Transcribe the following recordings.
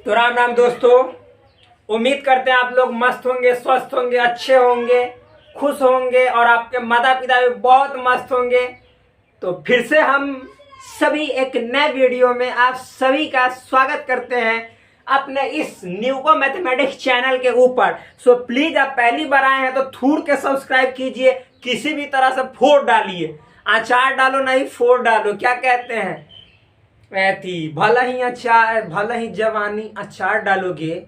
तो राम राम दोस्तों, उम्मीद करते हैं आप लोग मस्त होंगे, स्वस्थ होंगे, अच्छे होंगे, खुश होंगे और आपके माता पिता भी बहुत मस्त होंगे। तो फिर से हम सभी एक नए वीडियो में आप सभी का स्वागत करते हैं अपने इस न्यूको मैथमेटिक्स चैनल के ऊपर। सो प्लीज आप पहली बार आए हैं तो थूड़ के सब्सक्राइब कीजिए, किसी भी तरह से फोड़ डालिए, अचार डालो नहीं फोड़ डालो, क्या कहते हैं ऐथी भला ही अचार भला ही जवानी अचार डालोगे,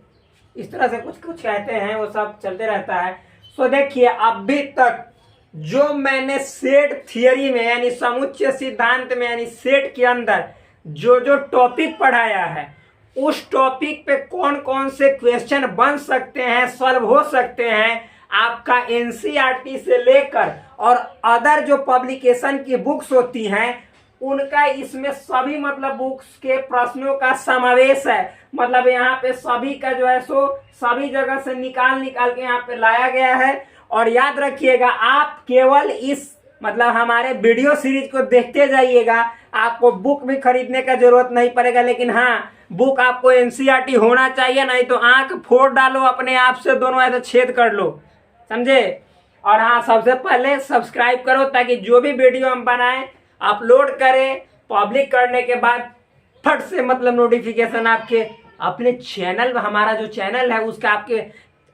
इस तरह से कुछ कुछ कहते हैं, वो सब चलते रहता है। सो देखिए, अभी तक जो मैंने सेट थियरी में यानी समुच्चय सिद्धांत में यानी सेट के अंदर जो जो टॉपिक पढ़ाया है, उस टॉपिक पे कौन कौन से क्वेश्चन बन सकते हैं, सॉल्व हो सकते हैं, आपका एनसीईआरटी से लेकर और अदर जो पब्लिकेशन की बुक्स होती हैं उनका इसमें सभी मतलब बुक्स के प्रश्नों का समावेश है। मतलब यहाँ पे सभी का जो है सो सभी जगह से निकाल निकाल के यहाँ पे लाया गया है। और याद रखिएगा, आप केवल इस मतलब हमारे वीडियो सीरीज को देखते जाइएगा, आपको बुक भी खरीदने का जरूरत नहीं पड़ेगा। लेकिन हाँ, बुक आपको एनसीईआरटी होना चाहिए, नहीं तो आंख फोड़ डालो अपने आप से, दोनों ऐसे छेद कर लो, समझे। और हाँ, सबसे पहले सब्सक्राइब करो ताकि जो भी वीडियो हम बनाएं अपलोड करें, पब्लिक करने के बाद फट से मतलब नोटिफिकेशन आपके अपने चैनल, हमारा जो चैनल है उसका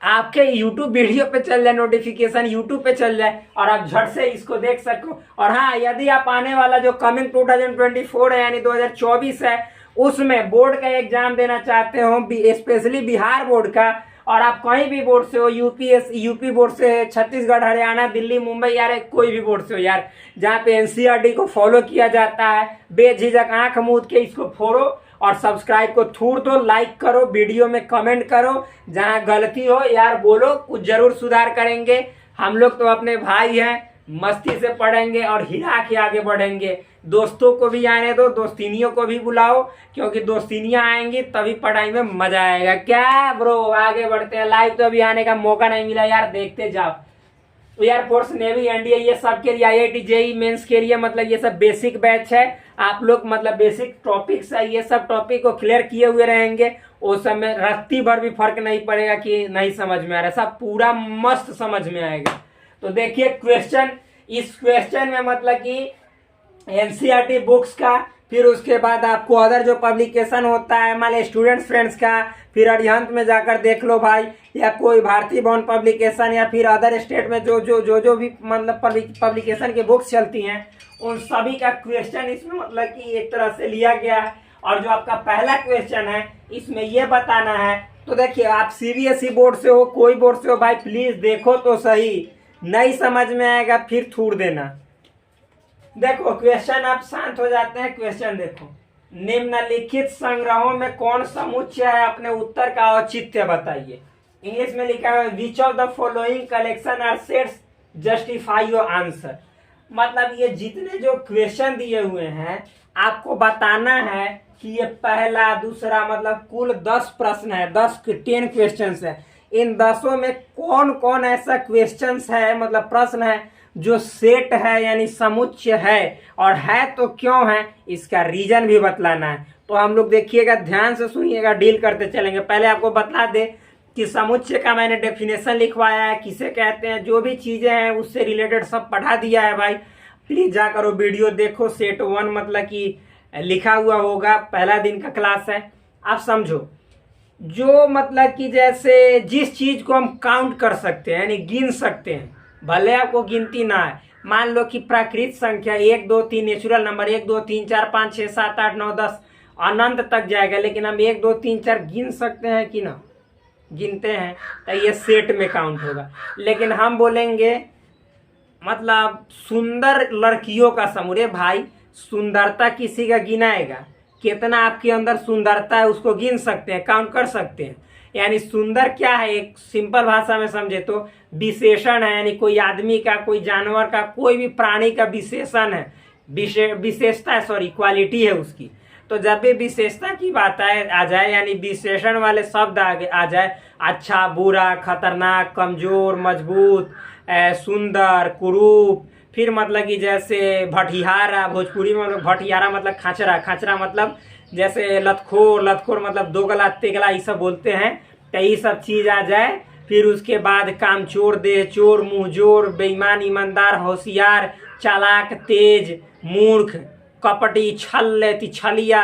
आपके यूट्यूब वीडियो पे चल जाए, नोटिफिकेशन यूट्यूब पे चल जाए और आप झट से इसको देख सको। और हाँ, यदि आप आने वाला जो कमिंग 2024 है यानी 2024 है, उसमें बोर्ड का एग्जाम देना चाहते हो, स्पेशली बिहार बोर्ड का, और आप कहीं भी बोर्ड से हो, यूपी बोर्ड से, छत्तीसगढ़, हरियाणा, दिल्ली, मुंबई, यार कोई भी बोर्ड से हो यार, जहाँ पे एनसीईआरटी को फॉलो किया जाता है, बेझिझक आंख मूंद के इसको फोड़ो और सब्सक्राइब को थूड़ दो, लाइक करो, वीडियो में कमेंट करो, जहाँ गलती हो यार बोलो, कुछ जरूर सुधार करेंगे। हम लोग तो अपने भाई हैं, मस्ती से पढ़ेंगे और हिला के आगे बढ़ेंगे। दोस्तों को भी आने दो, दोस्तिनियों को भी बुलाओ, क्योंकि दोस्तिनियां आएंगी तभी पढ़ाई में मजा आएगा। क्या ब्रो, आगे बढ़ते हैं। लाइव तो अभी आने का मौका नहीं मिला यार, देखते जाओ। एयरफोर्स, नेवी, एनडीए, ये सब के लिए, आईआईटी, जेई मेंस के लिए, मतलब ये सब बेसिक बैच है। आप लोग मतलब बेसिक टॉपिक्स है, ये सब टॉपिक को क्लियर किए हुए रहेंगे। उस समय रत्ती भर भी फर्क नहीं पड़ेगा कि नहीं समझ में आ रहा है, सब पूरा मस्त समझ में आएगा। तो देखिए क्वेश्चन, इस क्वेश्चन में मतलब कि एनसीईआरटी बुक्स का, फिर उसके बाद आपको अदर जो पब्लिकेशन होता है मान स्टूडेंट्स फ्रेंड्स का, फिर अरिहंत में जाकर देख लो भाई, या कोई भारतीय भवन पब्लिकेशन, या फिर अदर स्टेट में जो भी मतलब पब्लिकेशन की बुक्स चलती हैं, उन सभी का क्वेश्चन इसमें मतलब कि एक तरह से लिया गया है। और जो आपका पहला क्वेश्चन है इसमें ये बताना है, तो देखिए आप सीबीएसई बोर्ड से हो, कोई बोर्ड से हो भाई, प्लीज देखो तो सही, नहीं समझ में आएगा फिर थूड़ देना। देखो क्वेश्चन, आप शांत हो जाते हैं, क्वेश्चन देखो। निम्नलिखित संग्रहों में कौन समुच्चय है, अपने उत्तर का औचित्य बताइए। इंग्लिश में लिखा है which of the following collection are sets justify your answer. मतलब ये जितने जो क्वेश्चन दिए हुए हैं आपको बताना है कि ये पहला, दूसरा, मतलब कुल 10 प्रश्न है, 10 क्वेश्चन है। इन 10 में कौन कौन ऐसा क्वेश्चंस है, मतलब प्रश्न है जो सेट है यानी समुच्चय है, और है तो क्यों है, इसका रीजन भी बतलाना है। तो हम लोग देखिएगा, ध्यान से सुनिएगा, डील करते चलेंगे। पहले आपको बता दे कि समुच्चय का मैंने डेफिनेशन लिखवाया है, किसे कहते हैं, जो भी चीजें हैं उससे रिलेटेड सब पढ़ा दिया है भाई। प्लीज जा करो वीडियो देखो, सेट 1 मतलब कि लिखा हुआ होगा, पहला दिन का क्लास है। आप समझो, जो मतलब कि जैसे जिस चीज को हम काउंट कर सकते हैं यानी गिन सकते हैं, भले आपको गिनती ना है, मान लो कि प्राकृत संख्या 1 2 3, नेचुरल नंबर 1 2 3 4 5 6 7 8 9 10 अनंत तक जाएगा, लेकिन हम 1 2 3 4 गिन सकते हैं कि ना, गिनते हैं, तो ये सेट में काउंट होगा। लेकिन हम बोलेंगे मतलब सुंदर लड़कियों का समूह, भाई सुंदरता किसी का गिनाएगा, कितना आपके अंदर सुंदरता है उसको गिन सकते हैं, काउंट कर सकते हैं। यानी सुंदर क्या है, एक सिंपल भाषा में समझे तो विशेषण है, यानी कोई आदमी का, कोई जानवर का, कोई भी प्राणी का विशेषण है, विशेषता है, सॉरी क्वालिटी है उसकी। तो जब भी विशेषता की बात आ जाए यानी विशेषण वाले शब्द आगे आ जाए, अच्छा, बुरा, खतरनाक, कमजोर, मजबूत, सुंदर, कुरूप, फिर मतलब कि जैसे भटियारा, भोजपुरी में हम लोग भटियारा मतलब खाचरा, खाचरा मतलब जैसे लतखोर, लतखोर मतलब दोगला तेगला ये सब बोलते हैं। तो ये सब चीज़ आ जाए। फिर उसके बाद कामचोर, देहचोर, मुंहजोर, बेईमान, ईमानदार, होशियार, चालाक, तेज, मूर्ख, कपटी, छल, छलिया,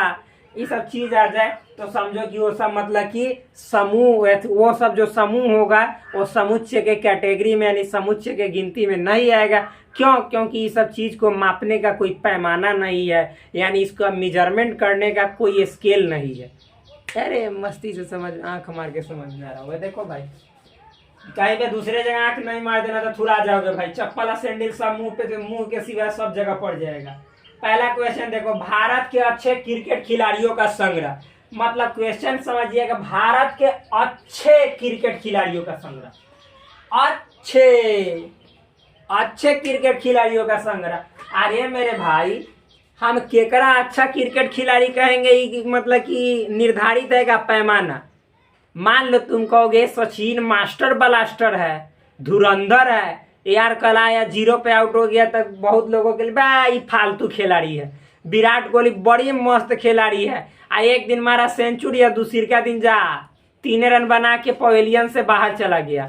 ये सब चीज आ जाए तो समझो कि वो सब मतलब कि समूह, वो सब जो समूह होगा वो समुच्चय के कैटेगरी में यानी समुच्चय के गिनती में नहीं आएगा। क्यों? क्योंकि ये सब चीज को मापने का कोई पैमाना नहीं है, यानी इसका मेजरमेंट करने का कोई स्केल नहीं है। अरे मस्ती से समझ, आंख मार के समझ में आ रहा होगा। देखो भाई, कहीं पे दूसरे जगह आंख नहीं मार देना तो थुरा जाओगे भाई। चप्पल सैंडल सब मुंह पे, मुंह के सिवाय सब जगह पड़ जाएगा। पहला क्वेश्चन देखो, भारत के अच्छे क्रिकेट खिलाड़ियों का संग्रह। मतलब क्वेश्चन समझिएगा, भारत के अच्छे क्रिकेट खिलाड़ियों का संग्रह, अच्छे क्रिकेट खिलाड़ियों का संग्रह। अरे मेरे भाई, हम केकरा अच्छा क्रिकेट खिलाड़ी कहेंगे, मतलब कि निर्धारित है का पैमाना। मान लो तुम कहोगे सचिन मास्टर ब्लास्टर है, धुरंधर है, यार कल आया 0 पे आउट हो गया, तब बहुत लोगों के लिए भाई फालतू खिलाड़ी है। विराट कोहली बड़ी मस्त खिलाड़ी है, एक दिन मारा सेंचुरी, दूसरा दिन जा 3 रन बना के पवेलियन से बाहर चला गया।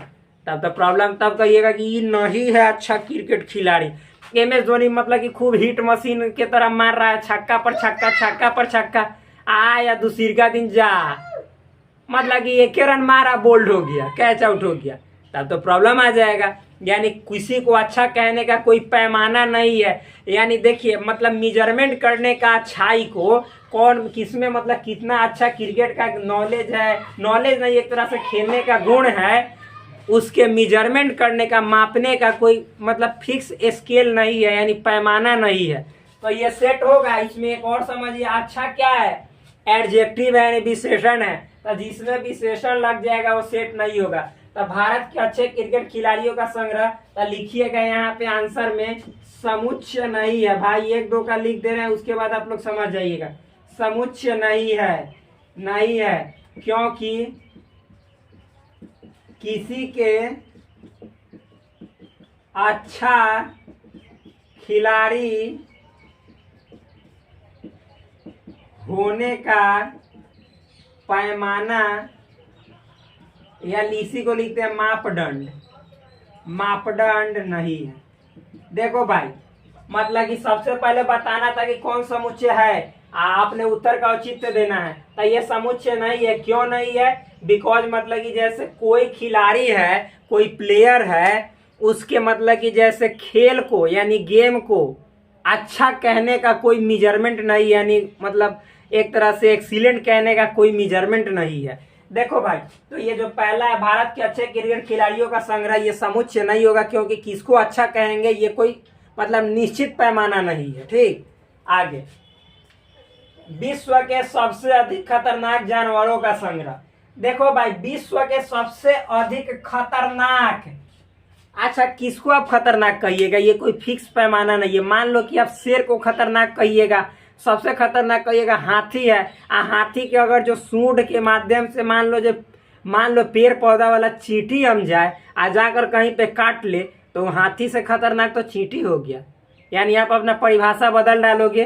तब तो प्रॉब्लम, तब कहिएगा कि ये नहीं है अच्छा क्रिकेट खिलाड़ी। MS धोनी मतलब कि खूब हिट मशीन के तरह मार रहा है, छक्का पर छक्का, छक्का पर छक्का, आया दूसरा दिन जा, मतलब कि 1 रन मारा, बोल्ड हो गया, कैच आउट हो गया, तब तो प्रॉब्लम आ जाएगा। यानी किसी को अच्छा कहने का कोई पैमाना नहीं है। यानी देखिए, मतलब मेजरमेंट करने का अच्छाई को कौन किसमें, मतलब कितना अच्छा क्रिकेट का नॉलेज है, नॉलेज नहीं एक तरह से खेलने का गुण है, उसके मेजरमेंट करने का, मापने का कोई मतलब फिक्स स्केल नहीं है, यानी पैमाना नहीं है। तो ये सेट होगा। इसमें एक और समझिए, अच्छा क्या है, एडजेक्टिव है यानी विशेषण है, तो जिसमें विशेषण लग जाएगा वो सेट नहीं होगा। तो भारत के अच्छे क्रिकेट खिलाड़ियों का संग्रह, तो लिखिएगा यहाँ पे आंसर में समुच्चय नहीं है भाई। 1-2 का लिख दे रहे हैं, उसके बाद आप लोग समझ जाइएगा। समुच्चय नहीं है, नहीं है, क्योंकि किसी के अच्छा खिलाड़ी होने का पैमाना, या इसी को लिखते हैं मापदंड, मापदंड नहीं है। देखो भाई, मतलब कि सबसे पहले बताना था कि कौन समुच्चय है, आपने उत्तर का औचित्य देना है। तो ये समुच्चय नहीं है। क्यों नहीं है? बिकॉज मतलब कि जैसे कोई खिलाड़ी है, कोई प्लेयर है, उसके मतलब कि जैसे खेल को यानी गेम को अच्छा कहने का कोई मेजरमेंट नहीं, यानी मतलब एक तरह से एक्सीलेंट कहने का कोई मेजरमेंट नहीं है। देखो भाई, तो ये जो पहला है, भारत के अच्छे क्रिकेट खिलाड़ियों का संग्रह, ये समुच्चय नहीं होगा, क्योंकि किसको अच्छा कहेंगे ये कोई मतलब निश्चित पैमाना नहीं है। ठीक, आगे, विश्व के सबसे अधिक खतरनाक जानवरों का संग्रह। देखो भाई, विश्व के सबसे अधिक खतरनाक, अच्छा किसको आप खतरनाक कहिएगा, ये कोई फिक्स पैमाना नहीं है। मान लो कि आप शेर को खतरनाक कहिएगा, सबसे खतरनाक कहिएगा हाथी है, हाथी के अगर जो सूंड के माध्यम से मान लो पेड़ पौधा वाला चींटी हम जाए, जाकर कहीं पे काट ले, तो हाथी से खतरनाक तो चींटी हो गया। यानी आप अपना परिभाषा बदल डालोगे,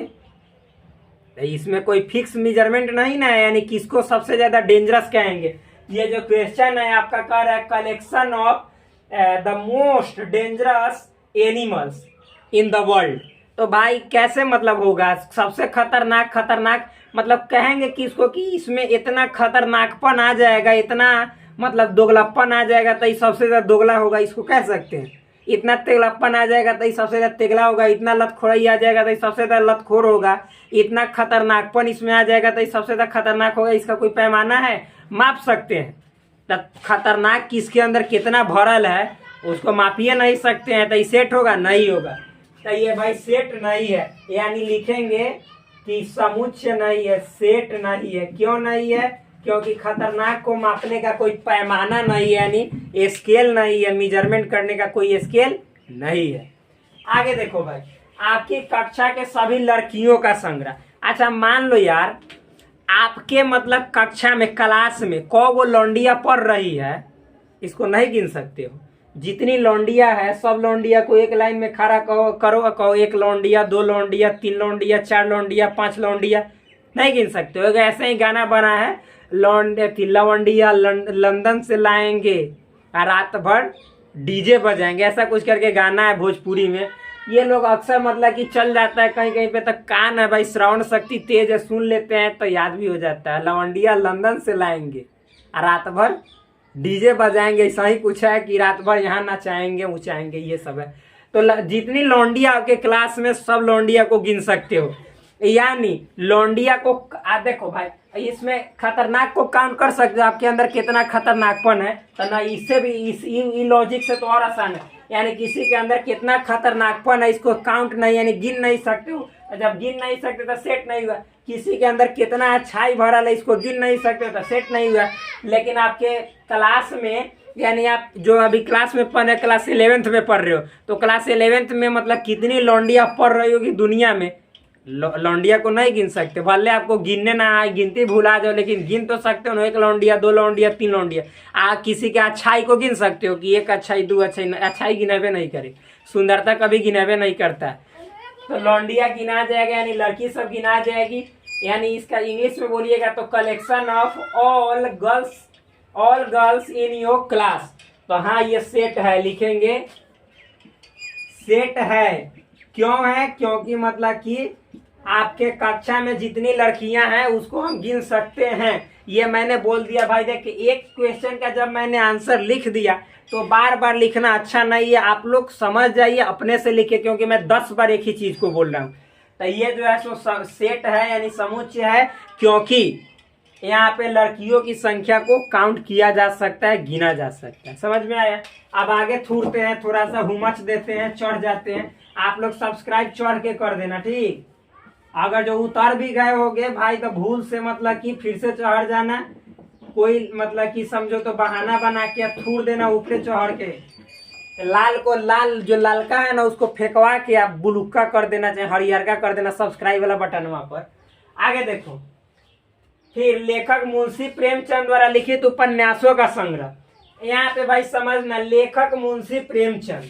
तो इसमें कोई फिक्स मेजरमेंट नहीं ना है, यानी किसको सबसे ज्यादा डेंजरस कहेंगे। ये जो क्वेश्चन है आपका कह रहा है collection of the most dangerous animals in the world. तो भाई कैसे मतलब होगा सबसे खतरनाक, खतरनाक मतलब कहेंगे किसको कि इसमें इतना खतरनाकपन आ जाएगा, इतना मतलब दोगलापन आ जाएगा तो ये सबसे ज्यादा दोगला होगा, इसको कह सकते हैं। इतना तेगलापन आ जाएगा तो ये सबसे ज्यादा तेगला होगा, इतना लतखोराई आ जाएगा तो ये सबसे ज्यादा लतखोर होगा, इतना खतरनाकपन इसमें आ जाएगा तो ये सबसे ज्यादा खतरनाक होगा। इसका कोई पैमाना है? माप सकते हैं। तो खतरनाक किसके अंदर कितना भरल है उसको मापिए नहीं सकते हैं, तो ये सेट होगा? नहीं होगा। तो ये भाई सेट नहीं है, यानी लिखेंगे कि समुच्चय नहीं है, सेट नहीं है। क्यों नहीं है? क्योंकि खतरनाक को मापने का कोई पैमाना नहीं है, यानी स्केल नहीं है, मेजरमेंट करने का कोई स्केल नहीं है। आगे देखो भाई, आपकी कक्षा के सभी लड़कियों का संग्रह। अच्छा मान लो यार, आपके मतलब कक्षा में, क्लास में 100 गो लौंडिया पढ़ रही है, इसको नहीं गिन सकते हो, जितनी लौंडिया है सब लौंडिया को एक लाइन में खड़ा कहो, एक लौंडिया, 2 लौंडिया, 3 लौंडिया, 4 लौंडिया, 5 लौंडिया, नहीं गिन सकते हो। ऐसे ही गाना बना है, लौंडिया लंदन से लाएंगे और रात भर डीजे बजाएंगे, ऐसा कुछ करके गाना है भोजपुरी में। ये लोग अक्सर मतलब कि चल जाता है कहीं कहीं पे, तक कान है भाई, श्रवण शक्ति तेज है, सुन लेते हैं तो याद भी हो जाता है। लौंडिया लंदन से लाएंगे और रात भर डीजे बजाएंगे, ऐसा ही कुछ है कि रात भर यहाँ नचाएंगे उचाएंगे, ये सब है। तो जितनी लौंडिया आपके क्लास में सब लौंडिया को गिन सकते हो, यानी लौंडिया को देखो भाई, इसमें खतरनाक को काउंट कर सकते हो, आपके अंदर कितना खतरनाकपन है। तो ना इससे भी इस लॉजिक से तो और आसान है, यानी किसी के अंदर कितना खतरनाकपन है इसको काउंट नहीं, यानी गिन नहीं सकते हो। जब गिन नहीं सकते तो सेट नहीं हुआ। किसी के अंदर कितना अच्छाई भरल है इसको गिन नहीं सकते तो सेट नहीं हुआ। लेकिन आपके क्लास में, यानी आप जो अभी क्लास में पढ़ रहे, क्लास 11th में पढ़ रहे हो, तो क्लास 11th में मतलब कितनी लौंडिया पढ़ रही होगी दुनिया में, लौंडिया को नहीं गिन सकते। भले आपको गिनने ना आए, गिनती भुला जाओ, लेकिन गिन तो सकते हो ना, 1 लौंडिया, 2 लौंडिया, 3 लौंडिया। किसी के अच्छाई को गिन सकते हो कि 1 अच्छाई, 2 अच्छाई। अच्छाई गिनावे नहीं करे, सुंदरता कभी गिनावे नहीं करता। तो लौंडिया गिना जाएगा, यानी लड़की सब गिना जाएगी। यानी इसका इंग्लिश में बोलिएगा तो collection of all girls in your class. तो हाँ, ये सेट है, लिखेंगे सेट है। क्यों है? क्योंकि मतलब कि आपके कक्षा में जितनी लड़कियां हैं उसको हम गिन सकते हैं। ये मैंने बोल दिया भाई। देख, एक क्वेश्चन का जब मैंने आंसर लिख दिया तो बार बार लिखना अच्छा नहीं है। आप लोग समझ जाइए, अपने से लिखे, क्योंकि मैं 10 बार एक ही चीज को बोल रहा हूँ। तो ये जो है सो सेट है, यानी समुच्चय है, क्योंकि यहाँ पे लड़कियों की संख्या को काउंट किया जा सकता है, गिना जा सकता है। समझ में आया? अब आगे थूरते हैं, थोड़ा सा हुमच देते हैं, चढ़ जाते हैं। आप लोग सब्सक्राइब चढ़ के कर देना, ठीक। अगर जो उतर भी गए होगे भाई तो भूल से मतलब कि फिर से चढ़ जाना, कोई मतलब कि समझो तो बहाना बना के थूर देना ऊपर चढ़ के। लाल को लाल, जो लालका है ना, उसको फेंकवा के आप बुलुक्का कर देना, चाहे हरियरका कर देना, सब्सक्राइब वाला बटन वहां पर। आगे देखो, फिर लेखक मुंशी प्रेमचंद द्वारा लिखित उपन्यासों का संग्रह। यहाँ पे भाई समझना, लेखक मुंशी प्रेमचंद,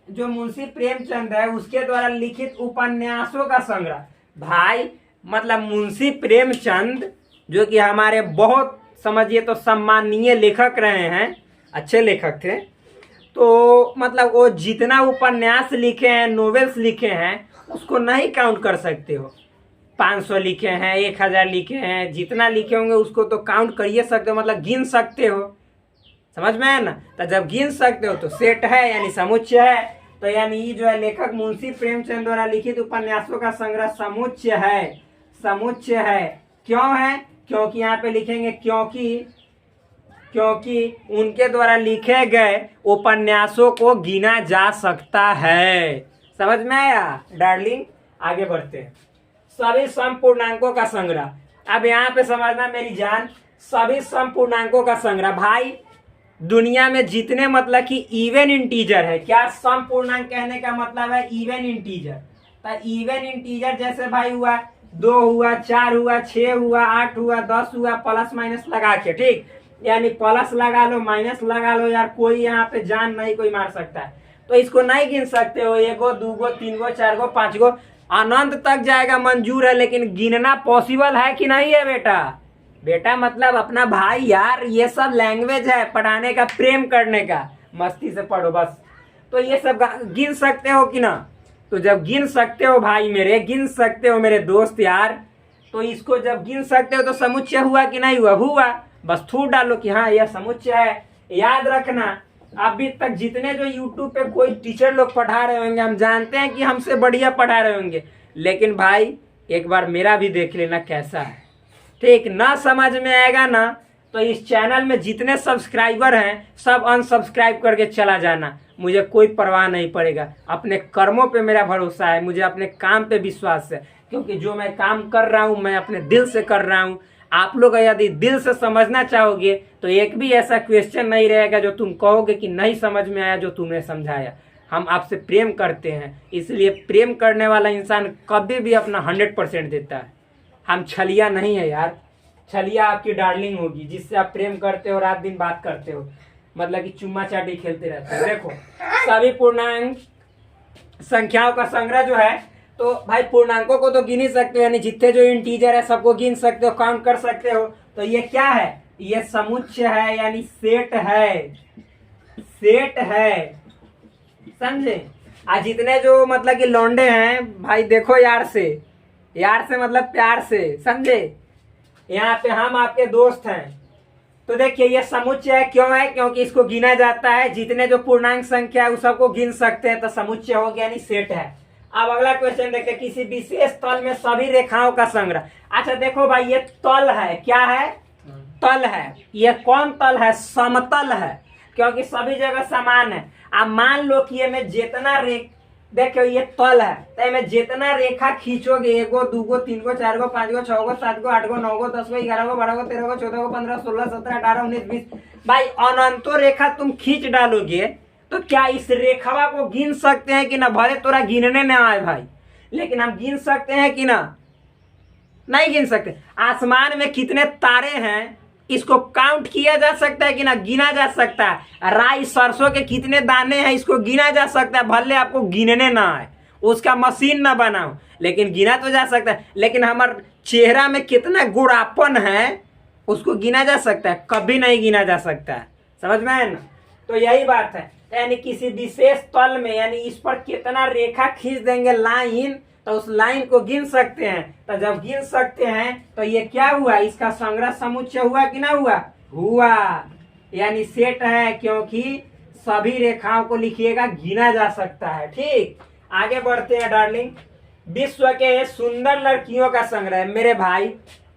जो मुंशी प्रेमचंद है उसके द्वारा लिखित उपन्यासों का संग्रह। भाई मतलब मुंशी प्रेमचंद जो कि हमारे बहुत समझिए तो सम्माननीय लेखक रहे हैं, अच्छे लेखक थे। तो मतलब वो जितना उपन्यास लिखे हैं, नोवेल्स लिखे हैं, उसको नहीं काउंट कर सकते हो। 500 लिखे हैं, 1000 लिखे हैं, जितना लिखे होंगे उसको तो काउंट करिए सकते हो, मतलब गिन सकते हो। समझ में है ना? तो जब गिन सकते हो तो सेट है, यानी समुच्चय है। तो यानी ये जो है लेखक मुंशी प्रेमचंद द्वारा लिखित उपन्यासों का संग्रह समुच्चय है। समुच्चय है क्यों है? क्योंकि यहाँ पे लिखेंगे क्योंकि उनके द्वारा लिखे गए उपन्यासों को गिना जा सकता है। समझ में आया डार्लिंग? आगे बढ़ते हैं। सभी समपूर्णांकों का संग्रह। अब यहाँ पे समझना मेरी जान, सभी समपूर्णांकों का संग्रह। भाई दुनिया में जितने मतलब कि इवन इंटीजर है, क्या समपूर्णांक कहने का मतलब है इवन इंटीजर। तो इवन इंटीजर जैसे भाई हुआ 2 हुआ, 4 हुआ, 6 हुआ, 8 हुआ, 10 हुआ, प्लस माइनस लगा के, ठीक। यानी प्लस लगा लो, माइनस लगा लो, यार कोई यहाँ पे जान नहीं कोई मार सकता है। तो इसको नहीं गिन सकते हो, 1 गो, 2 गो, 3 गो, 4 गो, 5 गो, अनंत तक जाएगा मंजूर है, लेकिन गिनना पॉसिबल है कि नहीं है बेटा? बेटा मतलब अपना भाई यार, ये सब लैंग्वेज है पढ़ाने का, प्रेम करने का, मस्ती से पढ़ो बस। तो ये सब गिन सकते हो कि ना? तो जब गिन सकते हो भाई मेरे, गिन सकते हो मेरे दोस्त यार, तो इसको जब गिन सकते हो तो समुच्चय हुआ कि नहीं हुआ? हुआ। बस थूर डालो कि हाँ यह समुच्चय है। याद रखना, अभी तक जितने जो यूट्यूब पे कोई टीचर लोग पढ़ा रहे होंगे, हम जानते हैं कि हमसे बढ़िया पढ़ा रहे होंगे, लेकिन भाई एक बार मेरा भी देख लेना कैसा है, ठीक। ना समझ में आएगा ना तो इस चैनल में जितने सब्सक्राइबर हैं सब अनसब्सक्राइब करके चला जाना, मुझे कोई परवाह नहीं पड़ेगा। अपने कर्मों पे मेरा भरोसा है, मुझे अपने काम पे विश्वास है, क्योंकि जो मैं काम कर रहा हूँ मैं अपने दिल से कर रहा हूँ। आप लोग यदि दिल से समझना चाहोगे तो एक भी ऐसा क्वेश्चन नहीं रहेगा जो तुम कहोगे कि नहीं समझ में आया जो तुमने समझाया। हम आपसे प्रेम करते हैं, इसलिए प्रेम करने वाला इंसान कभी भी अपना 100% देता है। हम छलिया नहीं है यार, छलिया आपकी डार्लिंग होगी जिससे आप प्रेम करते हो, रात दिन बात करते हो। मतलब कि चुम्मा चाटी खेलते रहते हैं। देखो सभी पूर्णांक संख्याओं का संग्रह जो है, तो भाई पूर्णांकों को तो गिन ही सकते हो, यानी जितने जो इंटीजर है सबको गिन सकते हो, काउंट कर सकते हो। तो ये क्या है, ये समुच्चय है, यानी सेट है, सेट है, समझे। आज जितने जो मतलब कि लौंडे हैं भाई, देखो यार से, यार से मतलब प्यार से, समझे। यहाँ पे हम आपके दोस्त हैं। तो देखिए ये समुच्चय क्यों है, क्योंकि इसको गिना जाता है, जितने जो पूर्णांक संख्या है उस सबको गिन सकते हैं, तो समुच्चय हो गया, यानी सेट है। अब अगला क्वेश्चन देखते हैं, किसी विशेष तल में सभी रेखाओं का संग्रह। अच्छा देखो भाई, ये तल है, क्या है, तल है। ये कौन तल है, समतल है, क्योंकि सभी जगह समान है। अब मान लो कि ये में जितना देखो ये तल है, तो में जितना रेखा खींचोगे, 1 2 3 4 5 6 7 8 9 10 11 12 13 14 15 16 17 18 19 20 भाई अनंतो रेखा तुम खींच डालोगे, तो क्या इस रेखावा को गिन सकते हैं कि ना। भले तोरा गिनने ना आए भाई, लेकिन हम गिन सकते हैं कि ना, नहीं गिन सकते। आसमान में कितने तारे हैं, इसको काउंट किया जा सकता है कि ना, गिना जा सकता है। राई सरसों के कितने दाने हैं, इसको गिना जा सकता है, भले आपको गिनने ना आए, उसका मशीन ना बनाओ, लेकिन गिना तो जा सकता है। लेकिन हमारे चेहरा में कितना गुड़ापन है, उसको गिना जा सकता है, कभी नहीं गिना जा सकता है, समझ में है ना। तो यही बात है, यानी किसी विशेष तल में, यानी इस पर कितना रेखा खींच देंगे लाइन, तो उस लाइन को गिन सकते हैं। तो जब गिन सकते हैं तो ये क्या हुआ, इसका संग्रह समुच्चय हुआ कि ना हुआ, हुआ, यानी सेट है, क्योंकि सभी रेखाओं को लिखिएगा, गिना जा सकता है। ठीक, आगे बढ़ते हैं डार्लिंग। विश्व के सुंदर लड़कियों का संग्रह। मेरे भाई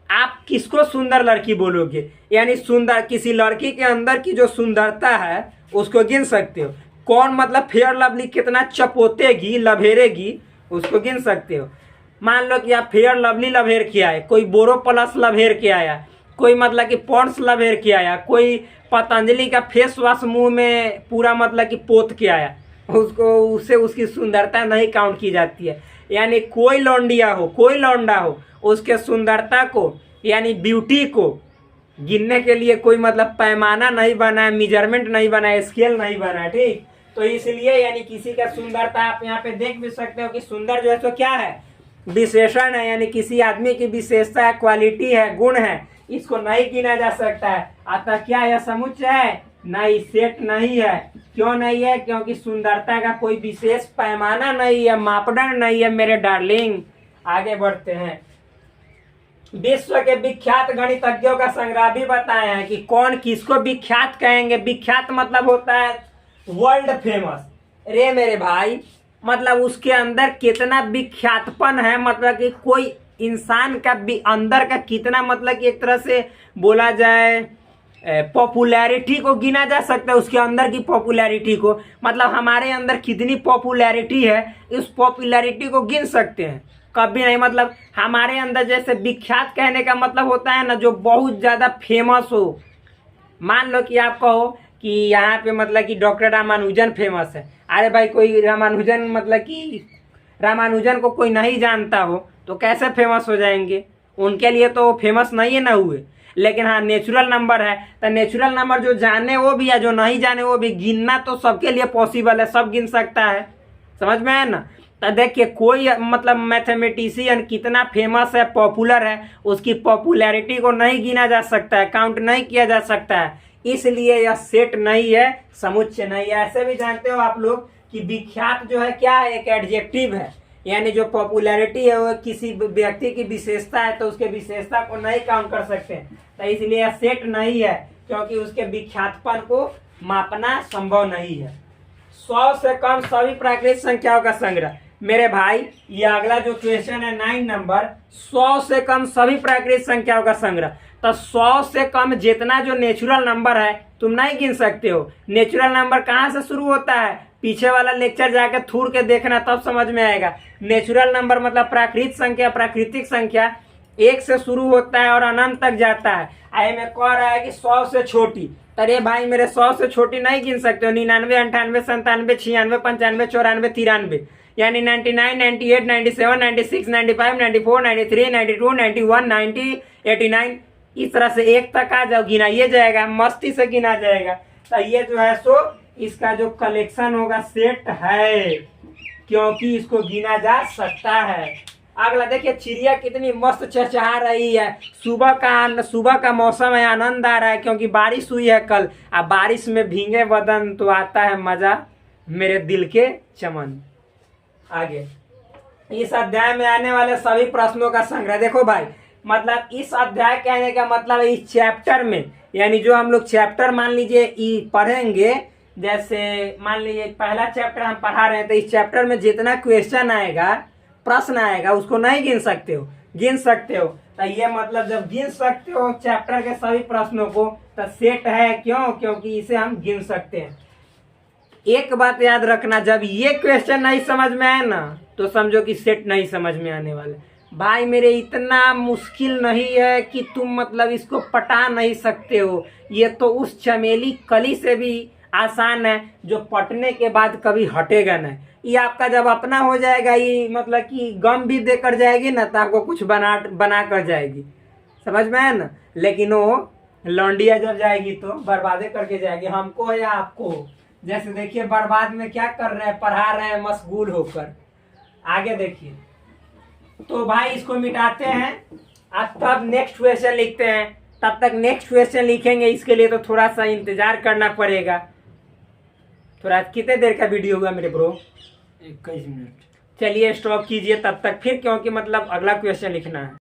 आप किसको सुंदर लड़की बोलोगे, यानी सुंदर किसी लड़की के अंदर की जो सुंदरता है उसको गिन सकते हो। कौन मतलब फेयर लवली कितना चपोतेगी, लभेरेगी, उसको गिन सकते हो। मान लो कि आप फेयर लवली लभेर के आए, कोई बोरो प्लस लभेर के आया, कोई मतलब कि पॉन्ड्स लभेर के आया, कोई पतंजलि का फेस वॉश मुंह में पूरा मतलब कि पोत के आया, उसको उससे उसकी सुंदरता नहीं काउंट की जाती है। यानी कोई लौंडिया हो, कोई लौंडा हो, उसके सुंदरता को यानी ब्यूटी को गिनने के लिए कोई मतलब पैमाना नहीं बना है, मेजरमेंट नहीं बना है, स्केल नहीं बना है। ठीक, तो इसलिए यानी किसी का सुंदरता आप यहाँ पे देख भी सकते हो कि सुंदर जो है तो क्या है, विशेषण है, यानी किसी आदमी की विशेषता है, क्वालिटी है, गुण है, इसको नहीं गिना जा सकता है। अतः क्या यह समुच्चय है, नहीं, सेट नहीं है। क्यों नहीं है, क्योंकि सुंदरता का कोई विशेष पैमाना नहीं है, मापदंड नहीं है मेरे डार्लिंग। आगे बढ़ते हैं। विश्व के विख्यात गणितज्ञों का संग्रह भी बताए हैं कि कौन किसको विख्यात कहेंगे। विख्यात मतलब होता है वर्ल्ड फेमस। रे मेरे भाई, मतलब उसके अंदर कितना विख्यातपन है, मतलब कि कोई इंसान का अंदर का कितना मतलब कि एक तरह से बोला जाए पॉपुलैरिटी को गिना जा सकता है, उसके अंदर की पॉपुलैरिटी को, मतलब हमारे अंदर कितनी पॉपुलैरिटी है, इस पॉपुलैरिटी को गिन सकते हैं। कभी नहीं, मतलब हमारे अंदर जैसे विख्यात कहने का मतलब होता है ना, जो बहुत ज़्यादा फेमस हो। मान लो कि आप कहो कि यहाँ पे मतलब कि डॉक्टर रामानुजन फेमस है। अरे भाई, कोई रामानुजन मतलब कि रामानुजन को कोई नहीं जानता हो तो कैसे फेमस हो जाएंगे, उनके लिए तो फेमस नहीं है ना हुए। लेकिन हाँ, नेचुरल नंबर है, तो नेचुरल नंबर जो जाने वो भी है, जो नहीं जाने वो भी, गिनना तो सबके लिए पॉसिबल है, सब गिन सकता है, समझ में है ना। तो देखिए कोई मतलब मैथमेटिशियन कितना फेमस है, पॉपुलर है, उसकी पॉपुलैरिटी को नहीं गिना जा सकता है, काउंट नहीं किया जा सकता है, इसलिए यह सेट नहीं है, समुच्चय नहीं है। ऐसे भी जानते हो आप लोग कि विख्यात जो है क्या है, एक एडजेक्टिव है, यानी जो पॉपुलैरिटी है वो किसी व्यक्ति की विशेषता है, तो उसके विशेषता को नहीं काउंट कर सकते, तो इसलिए यह सेट नहीं है, क्योंकि उसके विख्यातपन को मापना संभव नहीं है। 100 से कम सभी प्राकृतिक संख्याओं का संग्रह। मेरे भाई ये अगला जो क्वेश्चन है 9 नंबर, 100 से कम सभी प्राकृतिक संख्याओं का संग्रह। तो 100 से कम जितना जो नेचुरल नंबर है तुम नहीं गिन सकते हो। नेचुरल नंबर कहाँ से शुरू होता है, पीछे वाला लेक्चर जाके थूड़ के देखना, तब समझ में आएगा। नेचुरल नंबर मतलब प्राकृतिक संख्या, प्राकृतिक संख्या 1 से शुरू होता है और अनंत तक जाता है। आई में कह रहा है कि 100 से छोटी, अरे भाई मेरे 100 से छोटी नहीं गिन सकते हो। 99, 98, 97, 96, 95, 94, 93, यानी 99, 98, 97, 96, 95, 94, 93, 92, 91, 90, 89, इस तरह से 1 तक आ जाओ, गिनाइए जाएगा, मस्ती से गिना जाएगा। तो ये जो है सो इसका जो कलेक्शन होगा सेट है, क्योंकि इसको गिना जा सकता है। अगला देखिए चिड़िया कितनी मस्त चहचहा रही है। सुबह का मौसम है, आनंद आ रहा है क्योंकि बारिश हुई है कल। अब बारिश में भीगे बदन तो आता है मजा, मेरे दिल के चमन। आगे इस अध्याय में आने वाले सभी प्रश्नों का संग्रह। देखो भाई, मतलब इस अध्याय कहने का मतलब इस चैप्टर में, यानी जो हम लोग चैप्टर मान लीजिए पढ़ेंगे, जैसे मान लीजिए पहला चैप्टर हम पढ़ा रहे हैं, तो इस चैप्टर में जितना क्वेश्चन आएगा, प्रश्न आएगा, उसको नहीं गिन सकते हो, गिन सकते हो। तो ये मतलब जब गिन सकते हो चैप्टर के सभी प्रश्नों को, तो सेट है। क्यों? क्योंकि इसे हम गिन सकते हैं। एक बात याद रखना, जब ये क्वेश्चन नहीं समझ में आए ना, तो समझो कि सेट नहीं समझ में आने वाले। भाई मेरे इतना मुश्किल नहीं है कि तुम मतलब इसको पटा नहीं सकते हो। ये तो उस चमेली कली से भी आसान है जो पटने के बाद कभी हटेगा नहीं। ये आपका जब अपना हो जाएगा, ये मतलब कि गम भी देकर जाएगी ना, तो आपको कुछ बना कर जाएगी, समझ में आया ना। लेकिन वो लौंडिया जब जाएगी तो बर्बादे करके जाएगी, हमको या आपको। जैसे देखिए बर्बाद में क्या कर रहे हैं, पढ़ा रहे हैं मशगूल होकर। आगे देखिए, तो भाई इसको मिटाते हैं, अब तब नेक्स्ट क्वेश्चन लिखते हैं। तब तक नेक्स्ट क्वेश्चन लिखेंगे, इसके लिए तो थोड़ा सा इंतजार करना पड़ेगा। थोड़ा कितने देर का वीडियो हुआ मेरे ब्रो? 21 मिनट। चलिए स्टॉप कीजिए तब तक फिर, क्योंकि मतलब अगला क्वेश्चन लिखना है।